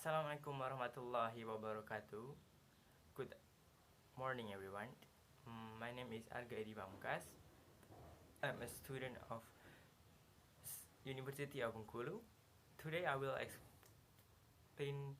Assalamualaikum warahmatullahi wabarakatuh. Good morning, everyone. My name is Arga Pamungkas. I'm a student of University of Bengkulu. Today, I will explain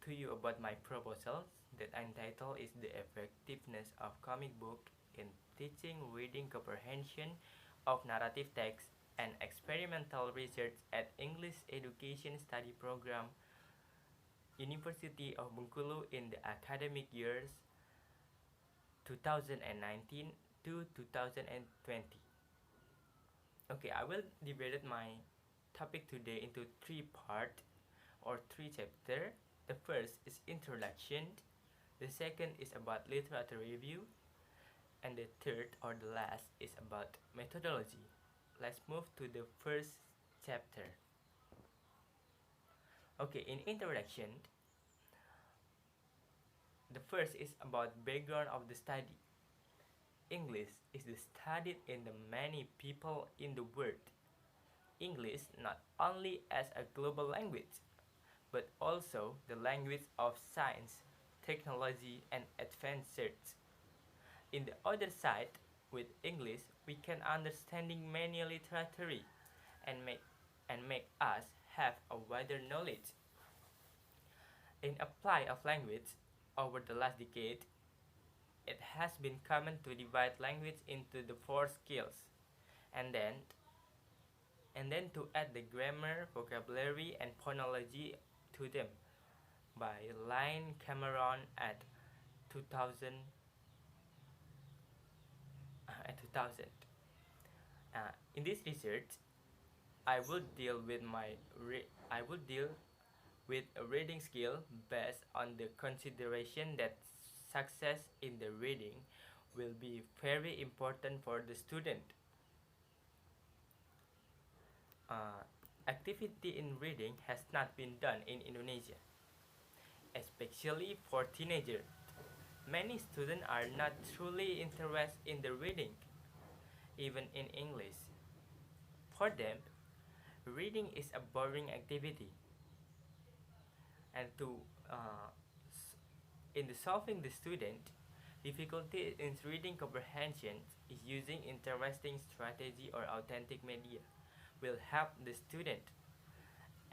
to you about my proposal that I entitled is the effectiveness of comic book in teaching reading comprehension of narrative text and experimental research at English Education Study Program University of Bengkulu in the academic years 2019 to 2020. Okay, I will divide my topic today into three parts or three chapters. The first is introduction, the second is about literature review, and the third or the last is about methodology. Let's move to the first chapter. Okay, in introduction, the first is about background of the study. English is studied in the many people in the world. English not only as a global language, but also the language of science, technology, and advanced research. In the other side, with English, we can understanding many literature and make us have a wider knowledge. In apply of language, over the last decade, it has been common to divide language into the four skills, and then to add the grammar, vocabulary, and phonology to them by Lynn Cameron at 2000. In this research, I will deal with a reading skill based on the consideration that success in the reading will be very important for the student. Activity in reading has not been done in Indonesia, especially for teenagers. Many students are not truly interested in the reading, even in English. For them, reading is a boring activity, and in the solving the student difficulty in reading comprehension is using interesting strategy or authentic media will help the student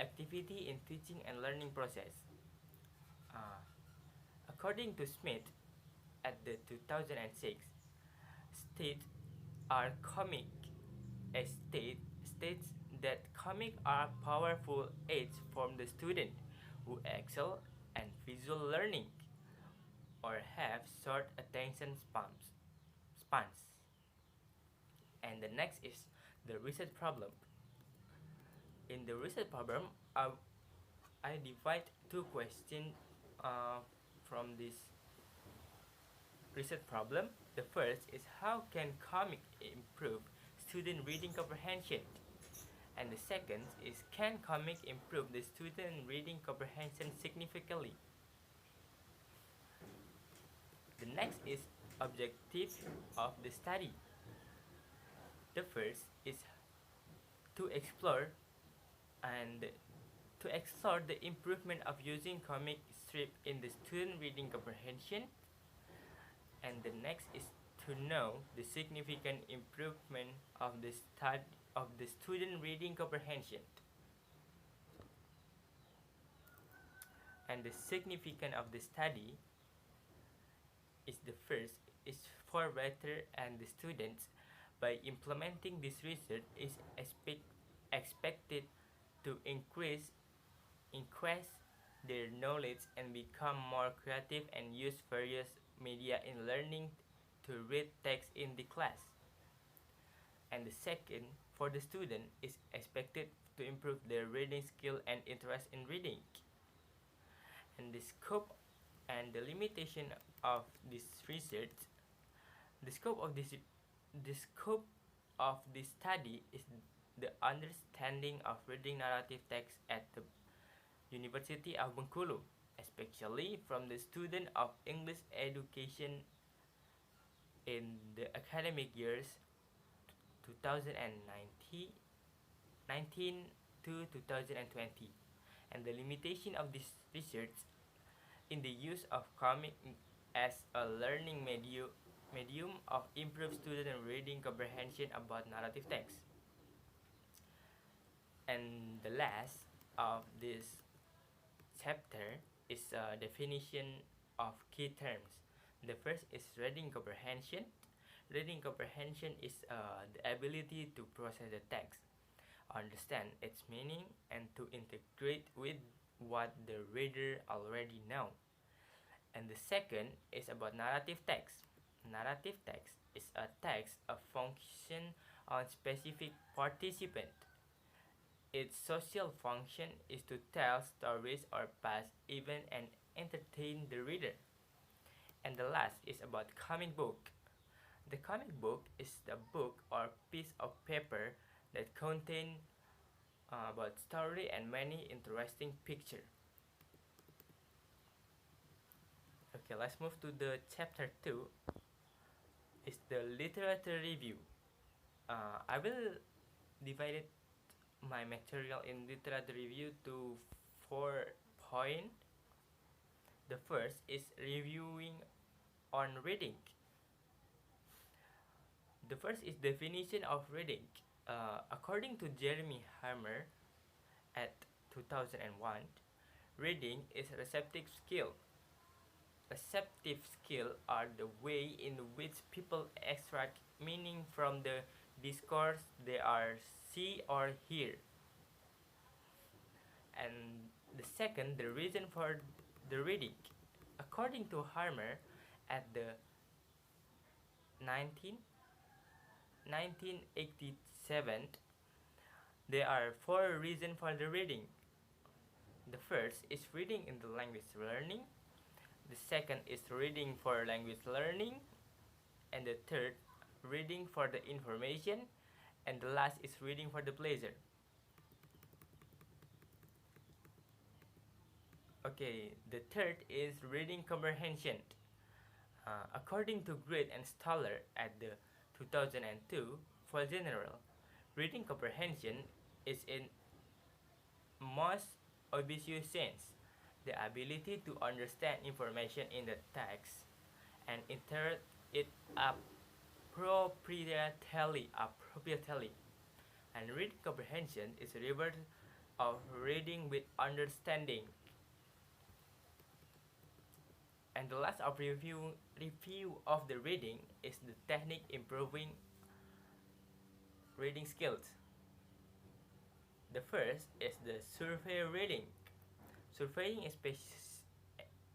activity in teaching and learning process. According to Smith at the 2006 state are comic states that comic are powerful aids from the student who excel and visual learning or have short attention spans. And the next is the research problem. In the research problem, I divide two questions from this research problem. The first is how can comic improve student reading comprehension? And the second is can comic improve the student reading comprehension significantly? The next is objective of the study. The first is to explore the improvement of using comic strip in the student reading comprehension, and the next is to know the significant improvement of the student reading comprehension. And the significance of the study is the first is for better and the students by implementing this research is expected to increase their knowledge and become more creative and use various media in learning to read text in the class. And the second for the student is expected to improve their reading skill and interest in reading. And the scope and the limitation of this research, the scope of this study is the understanding of reading narrative text at the University of Bengkulu, especially from the student of English education in the academic years 2019 to 2020, and the limitation of this research in the use of comic as a learning medium of improved student reading comprehension about narrative text. And the last of this chapter is a definition of key terms. The first is reading comprehension. Reading comprehension is the ability to process the text, understand its meaning, and to integrate with what the reader already know. And the second is about narrative text. Narrative text is a text of function on specific participant. Its social function is to tell stories or pass events and entertain the reader. And the last is about comic book. The comic book is the book or piece of paper that contains about story and many interesting picture. Okay, let's move to the chapter 2. It's the literature review. I will divide my material in literature review to 4 points. The first is reviewing on reading. The first is definition of reading. According to Jeremy Hammer at 2001, reading is a receptive skill. Receptive skill are the way in which people extract meaning from the discourse they are see or hear. And the second, the reason for the reading. According to Harmer, at the 1987, there are 4 reasons for the reading. The first is reading in the language learning. The second is reading for language learning. And the third, reading for the information. And the last is reading for the pleasure. Okay, the third is reading comprehension. According to Grid and Stoller at the 2002, for general, reading comprehension is in most obvious sense the ability to understand information in the text and interpret it appropriately. And reading comprehension is a result of reading with understanding. And the last of review of the reading is the technique improving reading skills. The first is the survey reading. Surveying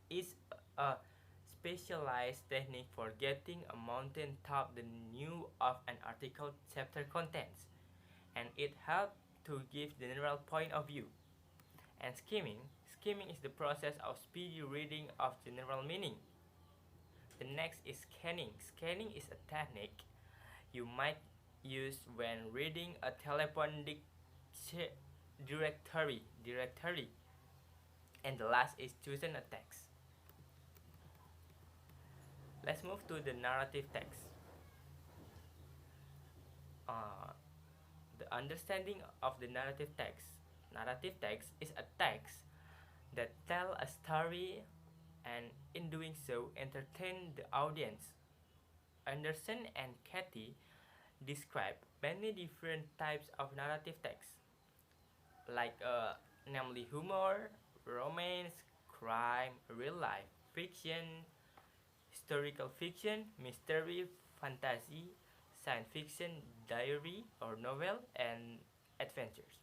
is a specialized technique for getting a mountain top the new of an article chapter contents, and it helps to give general point of view. And skimming is the process of speedy reading of general meaning. The next is scanning. Scanning is a technique you might use when reading a telephone directory. And the last is choosing a text. Let's move to the narrative text. The understanding of the narrative text. Narrative text is a text that tell a story and in doing so entertain the audience. Anderson and Kathy describe many different types of narrative text, like namely humor, romance, crime, real life, fiction, historical fiction, mystery, fantasy, science fiction, diary or novel, and adventures.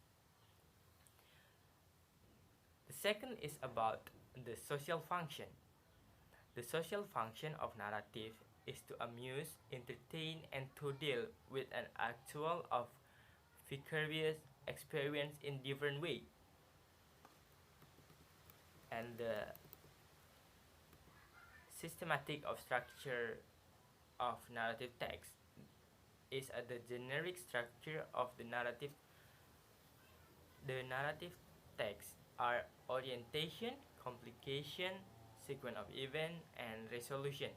The second is about the social function. The social function of narrative is to amuse, entertain, and to deal with an actual of vicarious experience in different way. And the systematic of structure of narrative text is the generic structure of the narrative. The narrative text are orientation, complication, sequence of event, and resolution.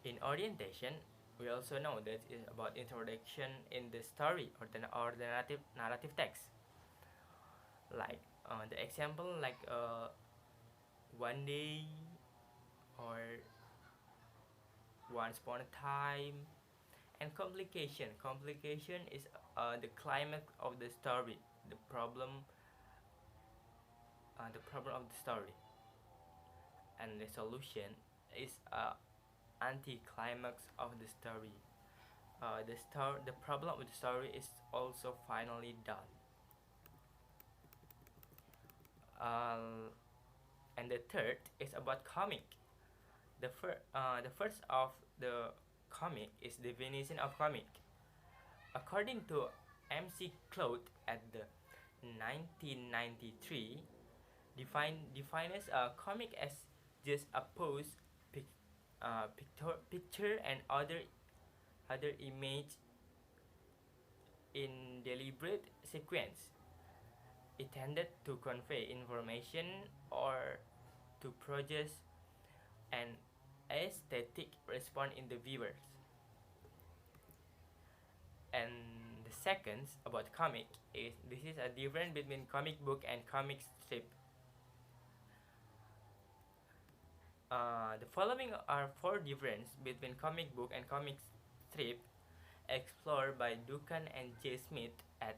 In orientation, we also know that it is about introduction in the story or the narrative text. like the example like one day or once upon a time. And complication is the climax of the story, the problem of the story. And the solution is anti-climax of the story. The problem of the story is also finally done. uh, and the third is about comic. The first of the comic is definition of comic. According to MC Cloud at the 1993, defines a comic as just a pose, picture and other image in deliberate sequence, intended to convey information or to produce an aesthetic response in the viewers. And the second about comic is this is a difference between comic book and comic strip. The following are four differences between comic book and comic strip explored by Duncan and J. Smith at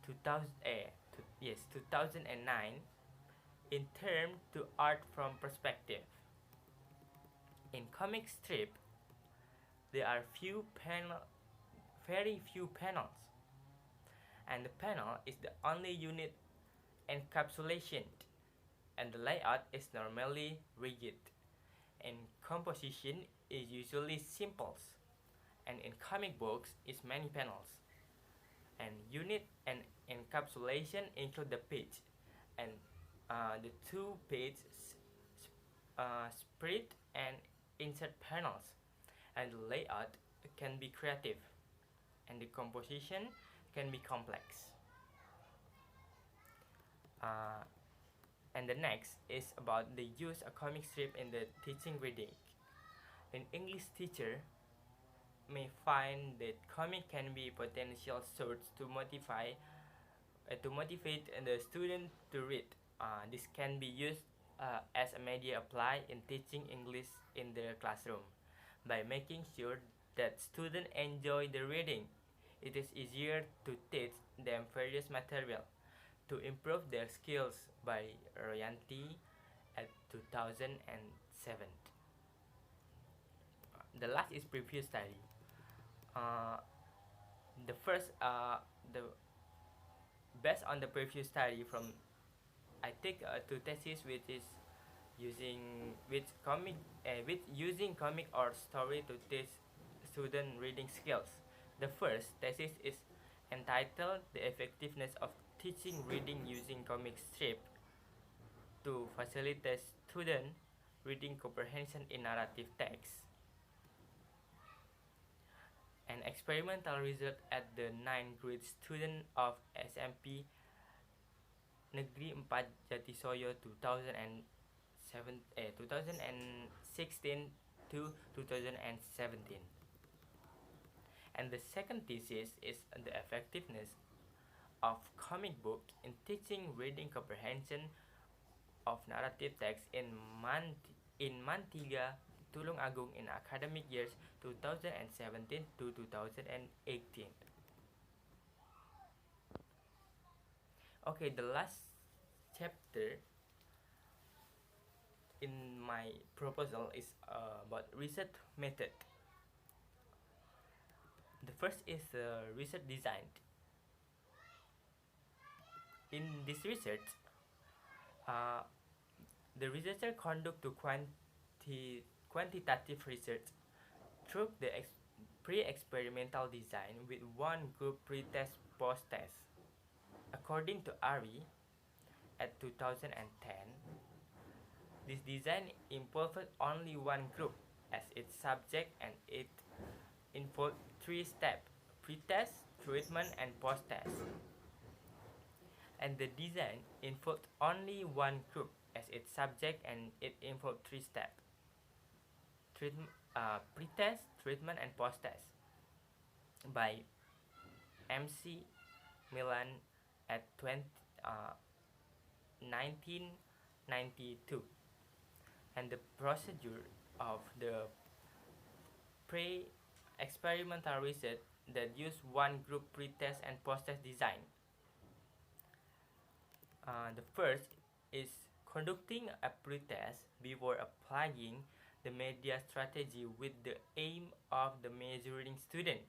2009 in terms to art from perspective. In comic strip, there are very few panels, and the panel is the only unit encapsulation, and the layout is normally rigid, and composition is usually simple, and in comic books is many panels, and unit and encapsulation include the page, and the two page spread and insert panels, and the layout can be creative, and the composition can be complex. Uh, and the next is about the use of comic strip in the teaching reading. An English teacher may find that comic can be potential source to motivate the student to read. This can be used as a media applied in teaching English in the classroom. By making sure that students enjoy the reading, it is easier to teach them various material. To improve their skills by Royanti at 2007. The last is preview study. Uh, the first, the based on the preview study from I take two thesis which is with using comic or story to teach student reading skills. The first thesis is entitled "The Effectiveness of Teaching Reading Using Comic Strip to Facilitate Student Reading Comprehension in Narrative Text." An experimental result at the 9th grade student of SMP Negeri 4 Jatisoyo 2016 to 2017. And the second thesis is the effectiveness of comic book in teaching reading comprehension of narrative text in Mantiga, Tulung Agung in academic years 2017 to 2018. Okay, the last chapter in my proposal is about research method. The first is research design. In this research, the researcher conduct to quantitative research through the pre-experimental design with one group pre-test post-test. According to Ari at 2010, this design involved only one group as its subject, and it involved three steps: pre-test, treatment, and post-test. And the design involved only one group as its subject, and it involved three steps: pre-test, treatment, and post-test. By MC Milan at 1992, and the procedure of the pre-experimental research that use one group pre-test and post-test design. The first is conducting a pre-test before applying the media strategy with the aim of the measuring student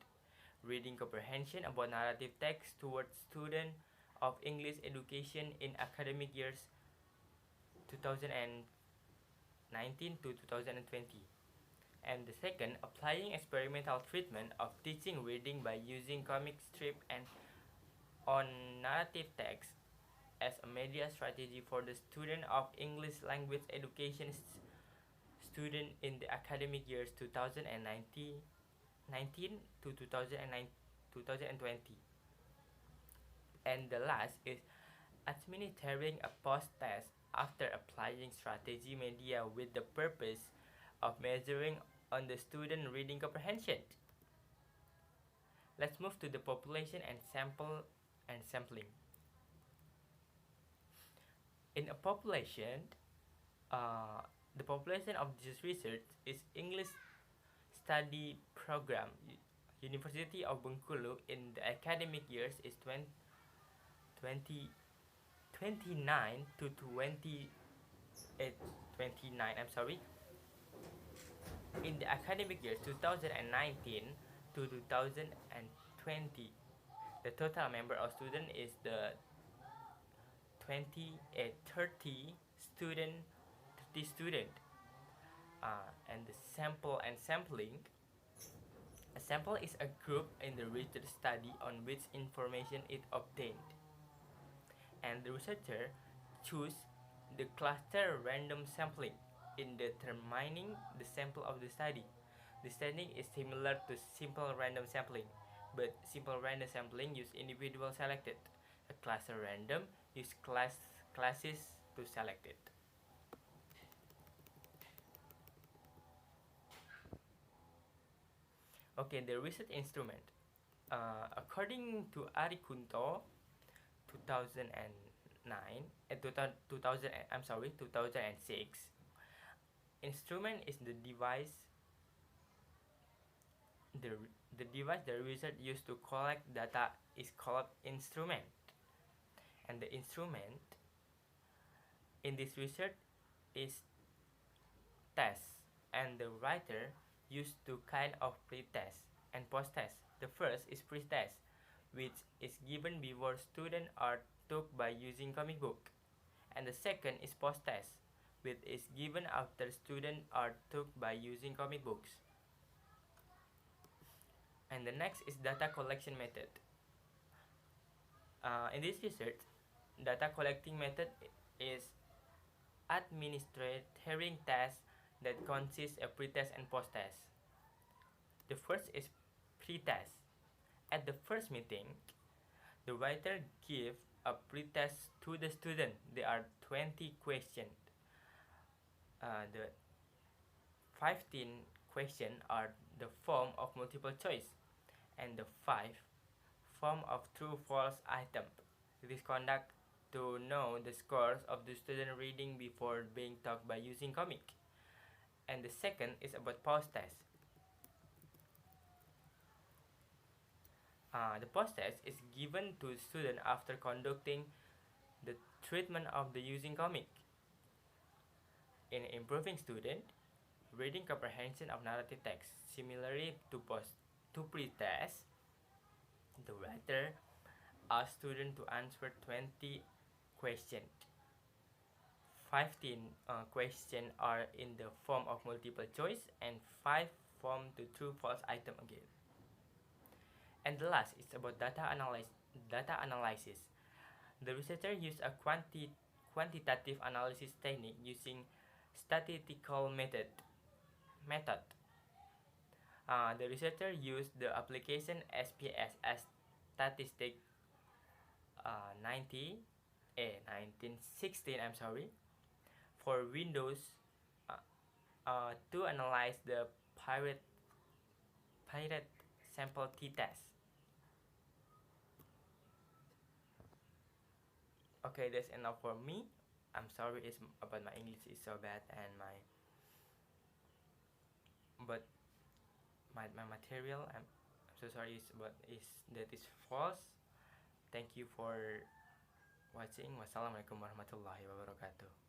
reading comprehension about narrative text towards student of English education in academic years 2019 to 2020. And the second, applying experimental treatment of teaching reading by using comic strip and on narrative text as a media strategy for the student of English language education student in the academic years 2019 to 2020. And the last is administering a post-test after applying strategy media with the purpose of measuring on the student reading comprehension. Let's move to the population and sampling. In a population, the population of this research is English study program. University of Bengkulu in the academic years is 29 to 29. I'm sorry. In the academic year 2019 to 2020, the total number of students is the 30 student. And the sample and sampling. A sample is a group in the research study on which information is obtained, and the researcher choose the cluster random sampling in determining the sample of the study. The study is similar to simple random sampling, but simple random sampling use individual selected. A cluster random use classes to select it. Okay, the research instrument. According to Arikunto, 2009, 2006, instrument is the device. The device the research used to collect data is called instrument, and the instrument in this research is test, and the writer used two kind of pre-test and post-test. The first is pre-test, which is given before students are taught by using comic book, and the second is post-test, which is given after students are taught by using comic books. And the next is data collection method. In this research, data collecting method is administering tests that consist of pre-test and post-test. The first is pre-test. At the first meeting, the writer gives a pre-test to the student. There are 20 questions. The 15 questions are the form of multiple choice, and the 5 form of true-false item. It is conducted to know the scores of the student reading before being taught by using comic. And the second is about post-test. The post-test is given to student after conducting the treatment of the using comic. In improving student reading comprehension of narrative text, similarly to pre-test, the writer asks student to answer 20 questions. 15 questions are in the form of multiple choice, and 5 form the true-false item again. And the last is about data analysis. The researcher used a quantitative analysis technique using statistical method. The researcher used the application SPS as statistic 1916. I'm sorry, for Windows to analyze the pirate sample t-test. Okay, that's enough for me. I'm sorry it's about my English is so bad, and but my material, I'm so sorry, is false. Thank you for watching. Wassalamualaikum warahmatullahi wabarakatuh.